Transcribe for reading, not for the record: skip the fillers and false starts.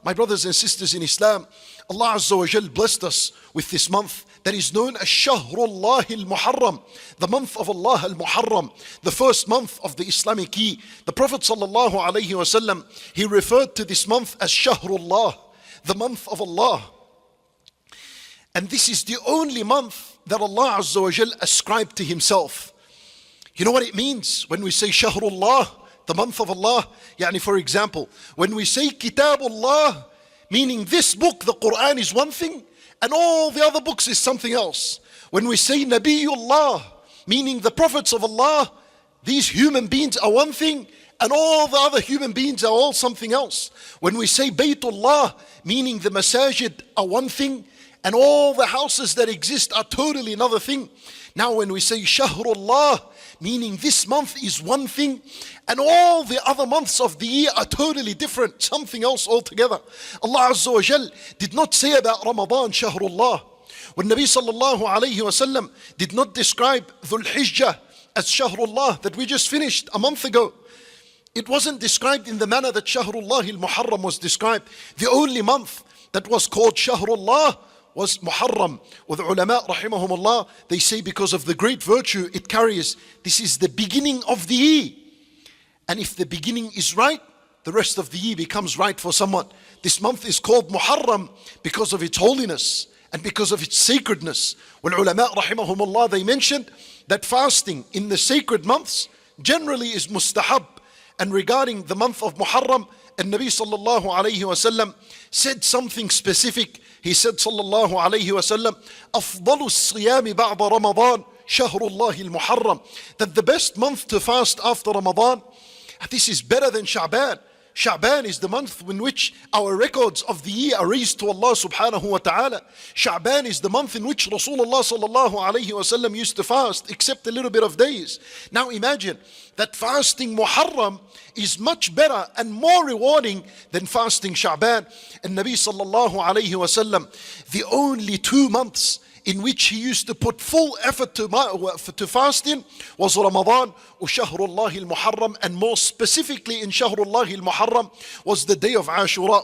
My brothers and sisters in Islam, Allah Azza wa Jal blessed us with this month that is known as Shahrullah al-Muharram, the month of Allah al-Muharram, the first month of the Islamic year. The Prophet sallallahu alaihi wasallam, he referred to this month as Shahrullah, the month of Allah. And this is the only month that Allah Azza wa Jal ascribed to Himself. You know what it means when we say Shahrullah, the month of Allah? Yani, for example, when we say Kitabullah, meaning this book, the Quran, is one thing, and all the other books is something else. When we say Nabiullah, meaning the prophets of Allah, these human beings are one thing, and all the other human beings are all something else. When we say Baytullah, meaning the masajid are one thing, and all the houses that exist are totally another thing. Now when we say Shahrullah, meaning this month is one thing, and all the other months of the year are totally different, something else altogether. Allah Azza wa Jal did not say about Ramadan Shahrullah. When Nabi sallallahu alayhi wa sallam did not describe Dhul Hijjah as Shahrullah that we just finished a month ago, it wasn't described in the manner that Shahrullah al-Muharram was described. The only month that was called Shahrullah was Muharram. With ulama rahimahumullah, they say because of the great virtue it carries, this is the beginning of the year. And if the beginning is right, the rest of the year becomes right for someone. This month is called Muharram because of its holiness and because of its sacredness. When ulama rahimahumullah, they mentioned that fasting in the sacred months generally is mustahab. And regarding the month of Muharram, and Nabi sallallahu alayhi wa sallam said something specific. He said sallallahu alayhi wa sallam, أفضل الصيام بعد رمضان شهر الله المحرم, that the best month to fast after Ramadan, this is better than Sha'ban. Sha'ban is the month in which our records of the year are raised to Allah subhanahu wa ta'ala. Sha'ban is the month in which Rasulullah sallallahu alayhi wa sallam used to fast, except a little bit of days. Now imagine that fasting Muharram is much better and more rewarding than fasting Sha'ban. And Nabi sallallahu alayhi wa sallam, the only 2 months in which he used to put full effort to fasting was Ramadan or Shahrullah al-Muharram, and more specifically in Shahrullah al-Muharram was the day of Ashura.